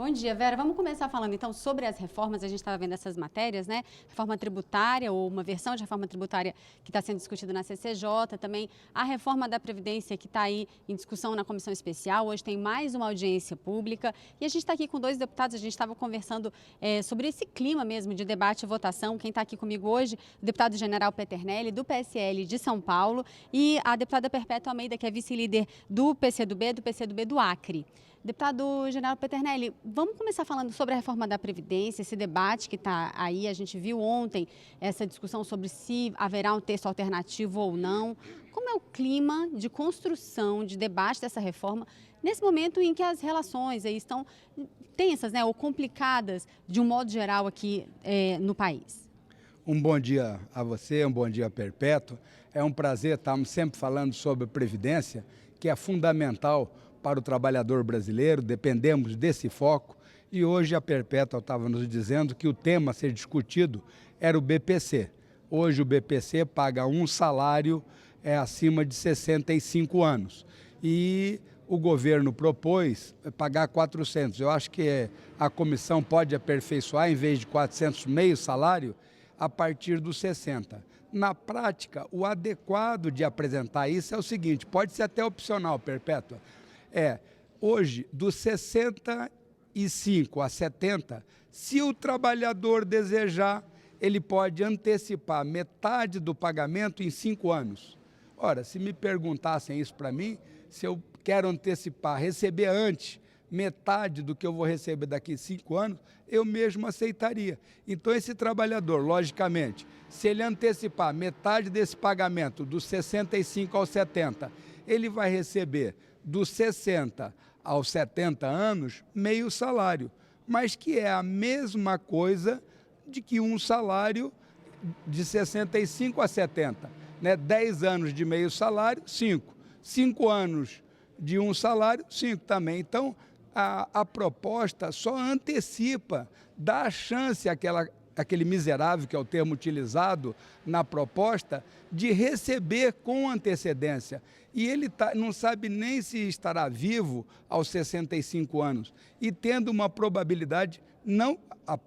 Bom dia, Vera. Vamos começar falando então sobre as reformas. A gente estava vendo essas matérias, né? Reforma tributária ou uma versão de reforma tributária que está sendo discutida na CCJ, também a reforma da Previdência que está aí em discussão na comissão especial. Hoje tem mais uma audiência pública e a gente está aqui com dois deputados. A gente estava conversando sobre esse clima mesmo de debate e votação. Quem está aqui comigo hoje, o deputado General Peternelli, do PSL de São Paulo, e a deputada Perpétua Almeida, que é vice-líder do PCdoB do Acre. Deputado General Peternelli, vamos começar falando sobre a reforma da Previdência, esse debate que está aí. A gente viu ontem essa discussão sobre se haverá um texto alternativo ou não. Como é o clima de construção, de debate dessa reforma, nesse momento em que as relações aí estão tensas, né, ou complicadas, de um modo geral, aqui no país? Um bom dia a você, um bom dia Perpétua. É um prazer estarmos sempre falando sobre a Previdência, que é fundamental para o trabalhador brasileiro, dependemos desse foco. E hoje a Perpétua estava nos dizendo que o tema a ser discutido era o BPC. Hoje o BPC paga um salário acima de 65 anos. E o governo propôs pagar 400. Eu acho que a comissão pode aperfeiçoar, em vez de 400, meio salário, a partir dos 60. Na prática, o adequado de apresentar isso é o seguinte, pode ser até opcional, Perpétua. Hoje, dos 65 a 70, se o trabalhador desejar, ele pode antecipar metade do pagamento em 5 anos. Ora, se me perguntassem isso para mim, se eu quero antecipar, receber antes metade do que eu vou receber daqui a 5 anos, eu mesmo aceitaria. Então, esse trabalhador, logicamente, se ele antecipar metade desse pagamento, dos 65 aos 70, ele vai receber dos 60 aos 70 anos, meio salário, mas que é a mesma coisa de que um salário de 65 a 70, né? 10 anos de meio salário, 5. 5 anos de um salário, 5 também. Então, a proposta só antecipa, dá a chance àquele miserável, que é o termo utilizado na proposta, de receber com antecedência. E ele não sabe nem se estará vivo aos 65 anos. E tendo uma probabilidade, não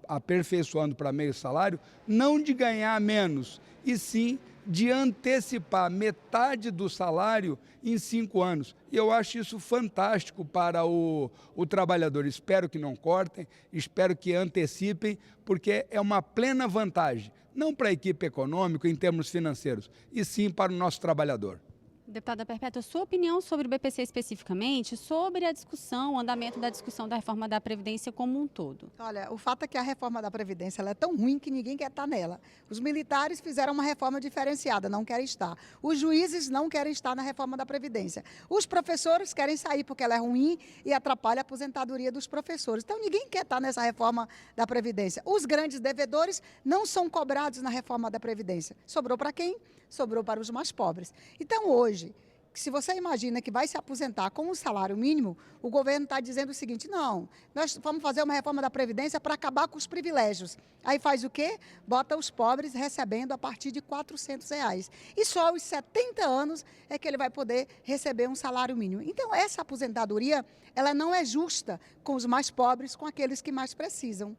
aperfeiçoando para meio salário, não de ganhar menos, e sim de antecipar metade do salário em 5 anos. E eu acho isso fantástico para o trabalhador. Espero que não cortem, espero que antecipem, porque é uma plena vantagem, não para a equipe econômica em termos financeiros, e sim para o nosso trabalhador. Deputada Perpétua, sua opinião sobre o BPC especificamente, sobre a discussão, o andamento da discussão da reforma da Previdência como um todo? Olha, o fato é que a reforma da Previdência ela é tão ruim que ninguém quer estar nela. Os militares fizeram uma reforma diferenciada, não querem estar. Os juízes não querem estar na reforma da Previdência. Os professores querem sair porque ela é ruim e atrapalha a aposentadoria dos professores. Então, ninguém quer estar nessa reforma da Previdência. Os grandes devedores não são cobrados na reforma da Previdência. Sobrou para quem? Sobrou para os mais pobres. Então, hoje, se você imagina que vai se aposentar com um salário mínimo, o governo está dizendo o seguinte, não, nós vamos fazer uma reforma da Previdência para acabar com os privilégios. Aí faz o quê? Bota os pobres recebendo a partir de R$ 400. E só aos 70 anos é que ele vai poder receber um salário mínimo. Então, essa aposentadoria, ela não é justa com os mais pobres, com aqueles que mais precisam.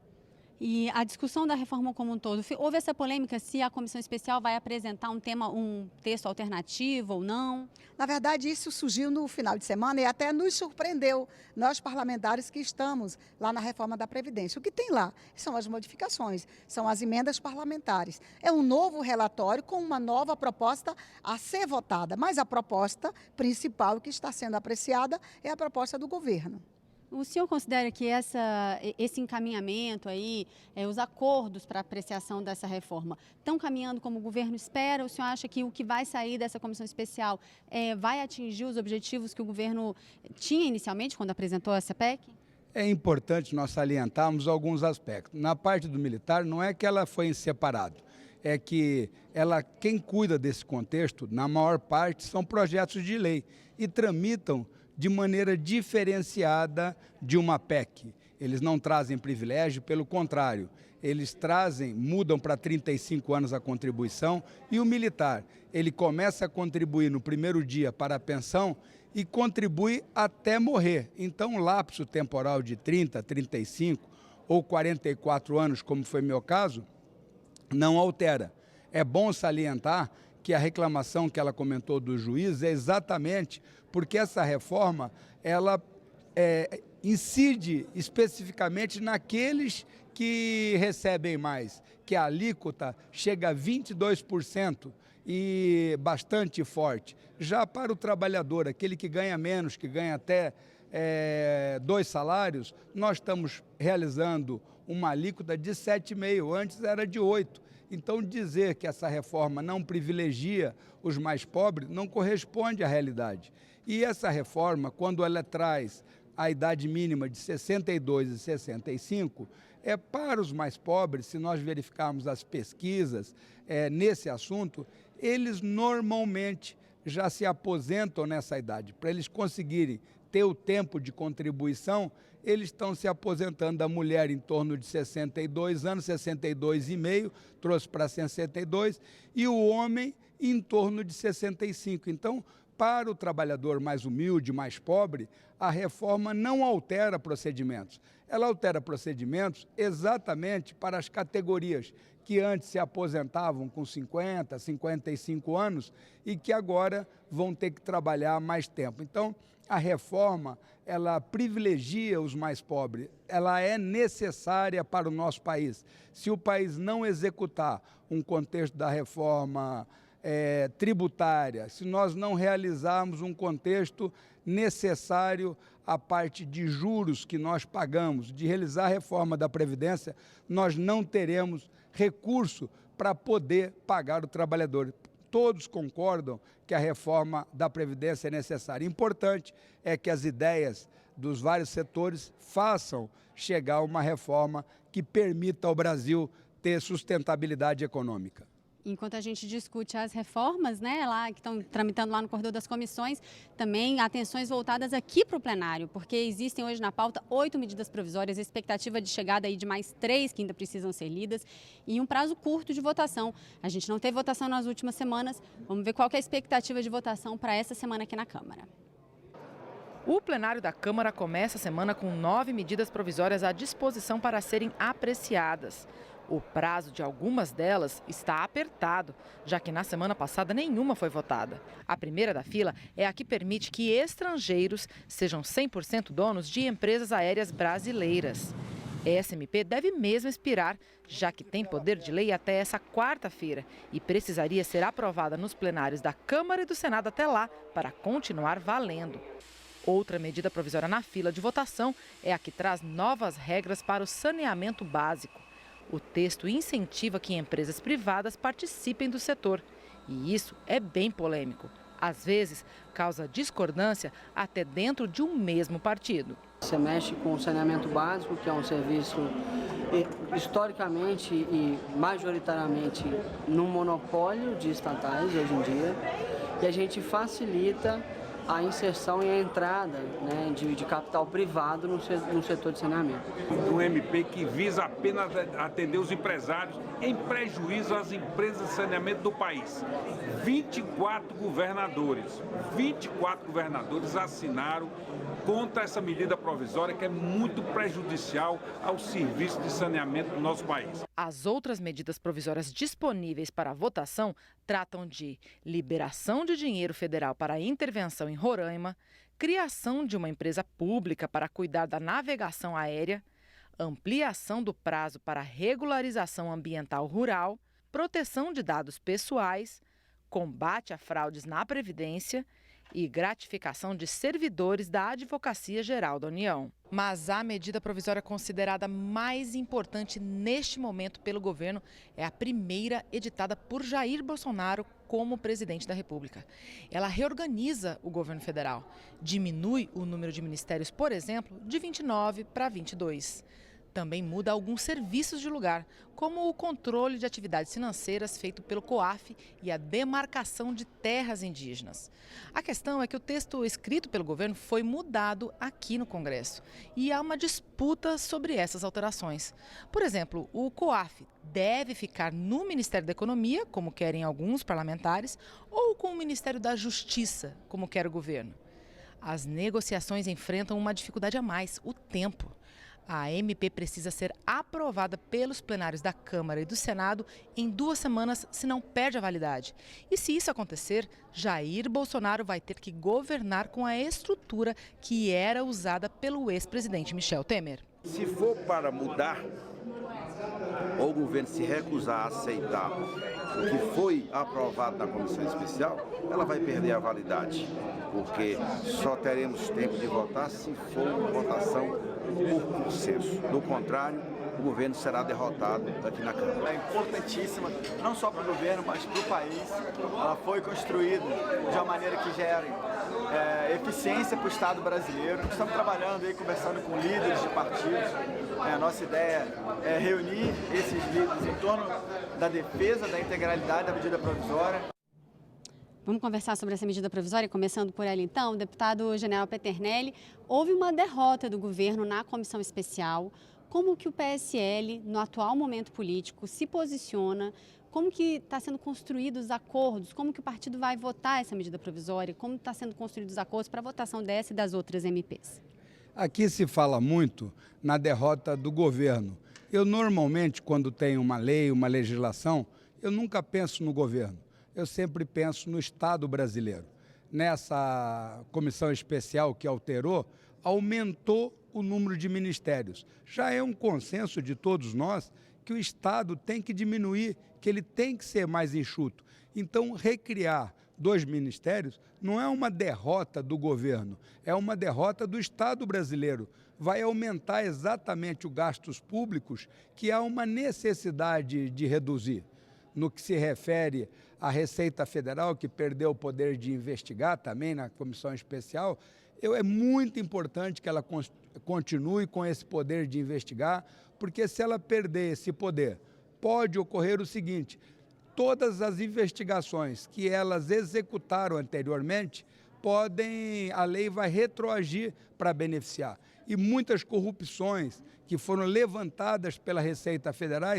E a discussão da reforma como um todo, houve essa polêmica se a comissão especial vai apresentar um texto alternativo ou não? Na verdade, isso surgiu no final de semana e até nos surpreendeu, nós parlamentares que estamos lá na reforma da Previdência. O que tem lá são as modificações, são as emendas parlamentares. É um novo relatório com uma nova proposta a ser votada, mas a proposta principal que está sendo apreciada é a proposta do governo. O senhor considera que esse encaminhamento aí, os acordos para apreciação dessa reforma, estão caminhando como o governo espera? O senhor acha que o que vai sair dessa comissão especial vai atingir os objetivos que o governo tinha inicialmente quando apresentou essa PEC? É importante nós salientarmos alguns aspectos. Na parte do militar, não é que ela foi em separado, é que quem cuida desse contexto, na maior parte, são projetos de lei e tramitam de maneira diferenciada de uma PEC. Eles não trazem privilégio, pelo contrário, eles mudam para 35 anos a contribuição, e o militar, ele começa a contribuir no primeiro dia para a pensão e contribui até morrer. Então, um lapso temporal de 30, 35 ou 44 anos, como foi meu caso, não altera. É bom salientar que a reclamação que ela comentou do juiz é exatamente porque essa reforma, ela incide especificamente naqueles que recebem mais, que a alíquota chega a 22% e bastante forte. Já para o trabalhador, aquele que ganha menos, que ganha até 2 salários, nós estamos realizando uma alíquota de 7,5%, antes era de 8%. Então, dizer que essa reforma não privilegia os mais pobres não corresponde à realidade. E essa reforma, quando ela traz a idade mínima de 62 e 65, é para os mais pobres, se nós verificarmos as pesquisas nesse assunto, eles normalmente já se aposentam nessa idade. Para eles conseguirem ter o tempo de contribuição, eles estão se aposentando. A mulher em torno de 62 anos, 62,5, trouxe para 62, e o homem em torno de 65. Então, para o trabalhador mais humilde, mais pobre, a reforma não altera procedimentos. Ela altera procedimentos exatamente para as categorias que antes se aposentavam com 50, 55 anos e que agora vão ter que trabalhar mais tempo. Então, a reforma, ela privilegia os mais pobres, ela é necessária para o nosso país. Se o país não executar um contexto da reforma tributária, se nós não realizarmos um contexto necessário à parte de juros que nós pagamos, de realizar a reforma da Previdência, nós não teremos recurso para poder pagar o trabalhador. Todos concordam que a reforma da Previdência é necessária. Importante é que as ideias dos vários setores façam chegar a uma reforma que permita ao Brasil ter sustentabilidade econômica. Enquanto a gente discute as reformas, né, lá que estão tramitando lá no corredor das comissões, também atenções voltadas aqui para o plenário, porque existem hoje na pauta 8 medidas provisórias, expectativa de chegada aí de mais 3 que ainda precisam ser lidas e um prazo curto de votação. A gente não teve votação nas últimas semanas, vamos ver qual que é a expectativa de votação para essa semana aqui na Câmara. O plenário da Câmara começa a semana com 9 medidas provisórias à disposição para serem apreciadas. O prazo de algumas delas está apertado, já que na semana passada nenhuma foi votada. A primeira da fila é a que permite que estrangeiros sejam 100% donos de empresas aéreas brasileiras. Essa MP deve mesmo expirar, já que tem poder de lei até essa quarta-feira e precisaria ser aprovada nos plenários da Câmara e do Senado até lá para continuar valendo. Outra medida provisória na fila de votação é a que traz novas regras para o saneamento básico. O texto incentiva que empresas privadas participem do setor. E isso é bem polêmico. Às vezes, causa discordância até dentro de um mesmo partido. Você mexe com o saneamento básico, que é um serviço historicamente e majoritariamente num monopólio de estatais hoje em dia. E a gente facilita a inserção e a entrada, né, de capital privado no setor de saneamento. Um MP que visa apenas atender os empresários em prejuízo às empresas de saneamento do país. 24 governadores assinaram contra essa medida provisória que é muito prejudicial ao serviço de saneamento do nosso país. As outras medidas provisórias disponíveis para votação tratam de liberação de dinheiro federal para intervenção em Roraima, criação de uma empresa pública para cuidar da navegação aérea, ampliação do prazo para regularização ambiental rural, proteção de dados pessoais, combate a fraudes na Previdência e gratificação de servidores da Advocacia Geral da União. Mas a medida provisória considerada mais importante neste momento pelo governo é a primeira editada por Jair Bolsonaro como presidente da República. Ela reorganiza o governo federal, diminui o número de ministérios, por exemplo, de 29 para 22. Também muda alguns serviços de lugar, como o controle de atividades financeiras feito pelo COAF e a demarcação de terras indígenas. A questão é que o texto escrito pelo governo foi mudado aqui no Congresso e há uma disputa sobre essas alterações. Por exemplo, o COAF deve ficar no Ministério da Economia, como querem alguns parlamentares, ou com o Ministério da Justiça, como quer o governo. As negociações enfrentam uma dificuldade a mais: o tempo. A MP precisa ser aprovada pelos plenários da Câmara e do Senado em 2 semanas, senão perde a validade. E se isso acontecer, Jair Bolsonaro vai ter que governar com a estrutura que era usada pelo ex-presidente Michel Temer. Se for para mudar, ou o governo se recusar a aceitar o que foi aprovado na comissão especial, ela vai perder a validade, porque só teremos tempo de votar se for uma votação por consenso. Do contrário, o governo será derrotado aqui na Câmara. É importantíssima, não só para o governo, mas para o país. Ela foi construída de uma maneira que gere eficiência para o Estado brasileiro. Estamos trabalhando aí, conversando com líderes de partidos. A nossa ideia é reunir esses líderes em torno da defesa da integralidade da medida provisória. Vamos conversar sobre essa medida provisória, começando por ela então. Deputado General Peternelli, houve uma derrota do governo na comissão especial. Como que o PSL, no atual momento político, se posiciona? Como que está sendo construídos os acordos? Como que o partido vai votar essa medida provisória? Como está sendo construídos os acordos para a votação dessa e das outras MPs? Aqui se fala muito na derrota do governo. Eu normalmente, quando tenho uma lei, uma legislação, eu nunca penso no governo. Eu sempre penso no Estado brasileiro. Nessa comissão especial que alterou, aumentou o número de ministérios. Já é um consenso de todos nós que o Estado tem que diminuir, que ele tem que ser mais enxuto. Então, recriar 2 ministérios não é uma derrota do governo, é uma derrota do Estado brasileiro. Vai aumentar exatamente os gastos públicos que há uma necessidade de reduzir. No que se refere à Receita Federal, que perdeu o poder de investigar também na comissão especial, é muito importante que ela continue com esse poder de investigar, porque se ela perder esse poder, pode ocorrer o seguinte: todas as investigações que elas executaram anteriormente, a lei vai retroagir para beneficiar. E muitas corrupções que foram levantadas pela Receita Federal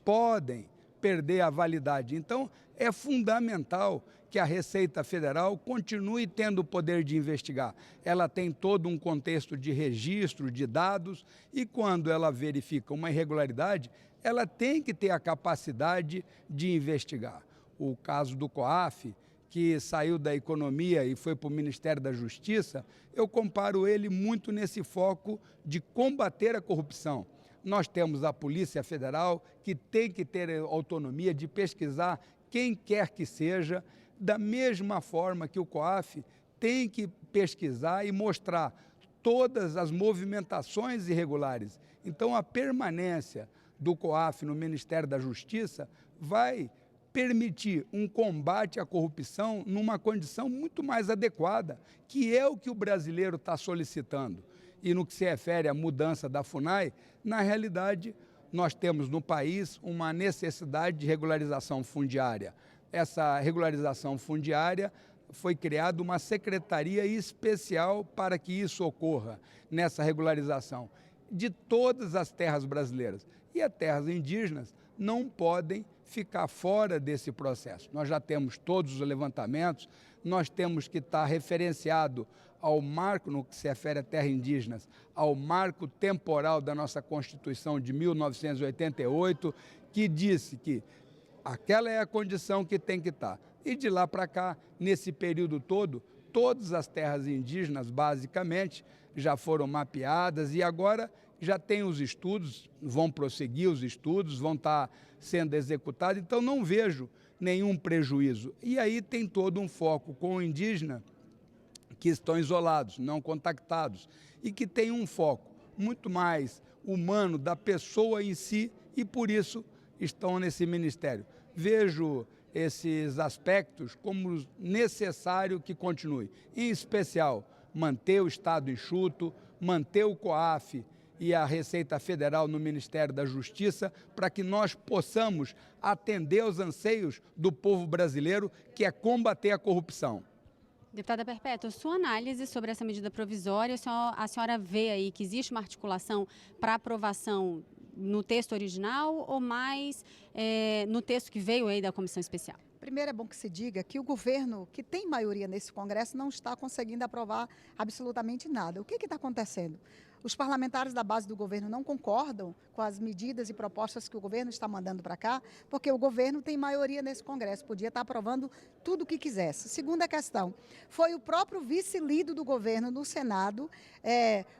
podem perder a validade. Então, é fundamental que a Receita Federal continue tendo o poder de investigar. Ela tem todo um contexto de registro, de dados, e quando ela verifica uma irregularidade, ela tem que ter a capacidade de investigar. O caso do COAF, que saiu da economia e foi para o Ministério da Justiça, eu comparo ele muito nesse foco de combater a corrupção. Nós temos a Polícia Federal, que tem que ter autonomia de pesquisar quem quer que seja, da mesma forma que o COAF tem que pesquisar e mostrar todas as movimentações irregulares. Então, a permanência do COAF no Ministério da Justiça vai permitir um combate à corrupção numa condição muito mais adequada, que é o que o brasileiro está solicitando. E no que se refere à mudança da FUNAI, na realidade, nós temos no país uma necessidade de regularização fundiária. Essa regularização fundiária foi criada uma secretaria especial para que isso ocorra, nessa regularização de todas as terras brasileiras. E as terras indígenas não podem ficar fora desse processo. Nós já temos todos os levantamentos, nós temos que estar referenciado ao marco, no que se refere a terras indígenas, ao marco temporal da nossa Constituição de 1988, que disse que aquela é a condição que tem que estar. E de lá para cá, nesse período todo, todas as terras indígenas, basicamente, já foram mapeadas e agora já tem os estudos, vão prosseguir os estudos, vão estar sendo executados, então não vejo nenhum prejuízo. E aí tem todo um foco com o indígena, que estão isolados, não contactados, e que tem um foco muito mais humano da pessoa em si e, por isso, estão nesse ministério. Vejo esses aspectos como necessário que continue. Em especial, manter o Estado enxuto, manter o COAF e a Receita Federal no Ministério da Justiça, para que nós possamos atender aos anseios do povo brasileiro, que é combater a corrupção. Deputada Perpétua, sua análise sobre essa medida provisória, a senhora vê aí que existe uma articulação para aprovação no texto original ou mais no texto que veio aí da comissão especial? Primeiro, é bom que se diga que o governo, que tem maioria nesse Congresso, não está conseguindo aprovar absolutamente nada. O que está acontecendo? Os parlamentares da base do governo não concordam com as medidas e propostas que o governo está mandando para cá, porque o governo tem maioria nesse Congresso, podia estar aprovando tudo o que quisesse. Segunda questão, foi o próprio vice-líder do governo no Senado,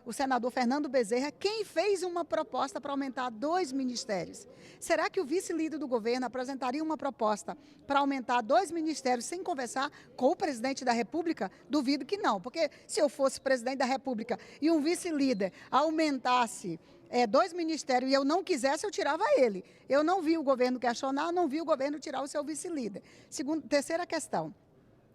o senador Fernando Bezerra, quem fez uma proposta para aumentar 2 ministérios. Será que o vice-líder do governo apresentaria uma proposta para aumentar 2 ministérios sem conversar com o presidente da República? Duvido que não, porque se eu fosse presidente da República e um vice-líder aumentasse 2 ministérios e eu não quisesse, eu tirava ele. Eu não vi o governo questionar, não vi o governo tirar o seu vice-líder. Terceira questão,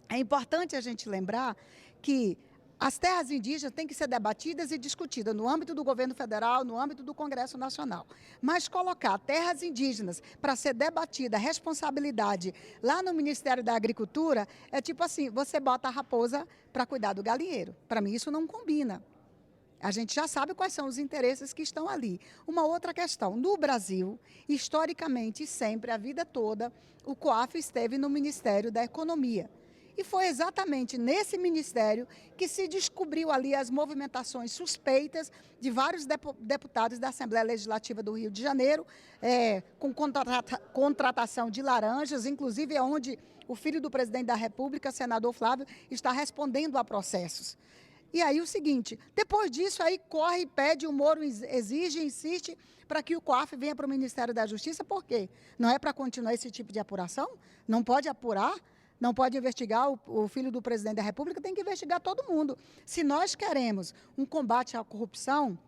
é importante a gente lembrar que as terras indígenas têm que ser debatidas e discutidas no âmbito do governo federal, no âmbito do Congresso Nacional. Mas colocar terras indígenas para ser debatida, a responsabilidade lá no Ministério da Agricultura, é tipo assim, você bota a raposa para cuidar do galinheiro. Para mim isso não combina. A gente já sabe quais são os interesses que estão ali. Uma outra questão, no Brasil, historicamente, sempre, a vida toda, o COAF esteve no Ministério da Economia. E foi exatamente nesse ministério que se descobriu ali as movimentações suspeitas de vários deputados da Assembleia Legislativa do Rio de Janeiro, com contratação de laranjas, inclusive é onde o filho do presidente da República, senador Flávio, está respondendo a processos. E aí o seguinte, depois disso aí corre e pede, o Moro exige, insiste para que o COAF venha para o Ministério da Justiça, por quê? Não é para continuar esse tipo de apuração? Não pode apurar? Não pode investigar o filho do presidente da República? Tem que investigar todo mundo. Se nós queremos um combate à corrupção,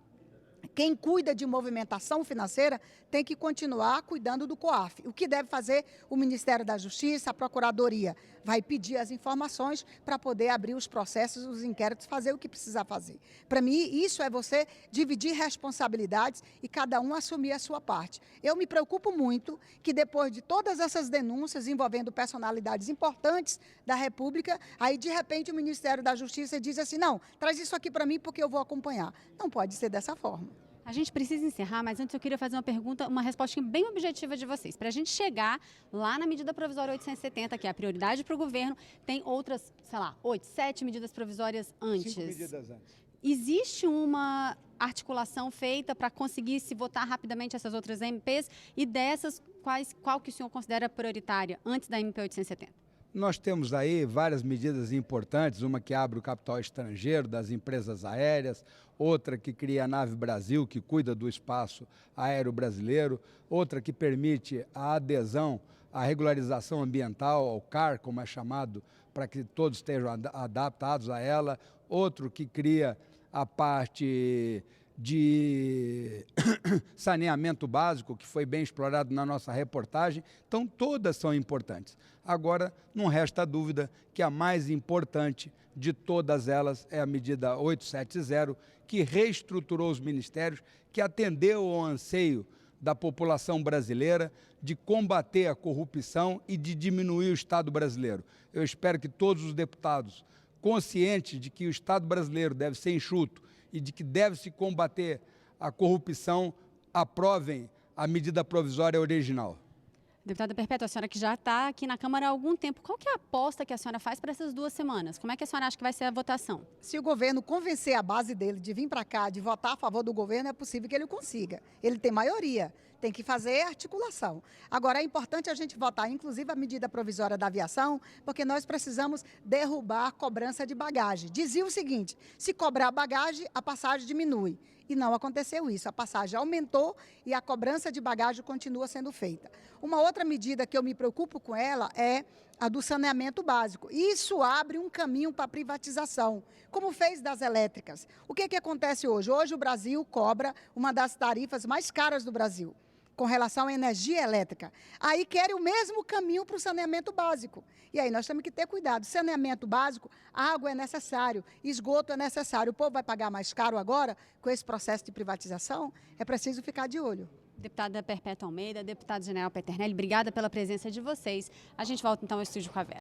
quem cuida de movimentação financeira tem que continuar cuidando do COAF. O que deve fazer o Ministério da Justiça, a Procuradoria? Vai pedir as informações para poder abrir os processos, os inquéritos, fazer o que precisar fazer. Para mim, isso é você dividir responsabilidades e cada um assumir a sua parte. Eu me preocupo muito que depois de todas essas denúncias envolvendo personalidades importantes da República, aí de repente o Ministério da Justiça diz assim, não, traz isso aqui para mim porque eu vou acompanhar. Não pode ser dessa forma. A gente precisa encerrar, mas antes eu queria fazer uma pergunta, uma resposta bem objetiva de vocês. Para a gente chegar lá na medida provisória 870, que é a prioridade para o governo, tem outras, sei lá, 8, 7 medidas provisórias antes. 5 medidas antes. Existe uma articulação feita para conseguir se votar rapidamente essas outras MPs e dessas, qual que o senhor considera prioritária antes da MP 870? Nós temos aí várias medidas importantes, uma que abre o capital estrangeiro das empresas aéreas, outra que cria a Nave Brasil, que cuida do espaço aéreo brasileiro, outra que permite a adesão à regularização ambiental, ao CAR, como é chamado, para que todos estejam adaptados a ela, outro que cria a parte de saneamento básico, que foi bem explorado na nossa reportagem. Então, todas são importantes. Agora, não resta dúvida que a mais importante de todas elas é a medida 870, que reestruturou os ministérios, que atendeu ao anseio da população brasileira de combater a corrupção e de diminuir o Estado brasileiro. Eu espero que todos os deputados, conscientes de que o Estado brasileiro deve ser enxuto e de que deve-se combater a corrupção, aprovem a medida provisória original. Deputada Perpétua, a senhora que já está aqui na Câmara há algum tempo, qual que é a aposta que a senhora faz para essas 2 semanas? Como é que a senhora acha que vai ser a votação? Se o governo convencer a base dele de vir para cá, de votar a favor do governo, é possível que ele consiga. Ele tem maioria, tem que fazer articulação. Agora, é importante a gente votar, inclusive, a medida provisória da aviação, porque nós precisamos derrubar a cobrança de bagagem. Dizia o seguinte, se cobrar bagagem, a passagem diminui. E não aconteceu isso. A passagem aumentou e a cobrança de bagagem continua sendo feita. Uma outra medida que eu me preocupo com ela é a do saneamento básico. Isso abre um caminho para a privatização, como fez das elétricas. O que acontece hoje? Hoje o Brasil cobra uma das tarifas mais caras do Brasil, com relação à energia elétrica. Aí querem o mesmo caminho para o saneamento básico. E aí nós temos que ter cuidado. Saneamento básico, água é necessário, esgoto é necessário. O povo vai pagar mais caro agora com esse processo de privatização? É preciso ficar de olho. Deputada Perpétua Almeida, deputado General Peternelli, obrigada pela presença de vocês. A gente volta então ao estúdio com a Vera.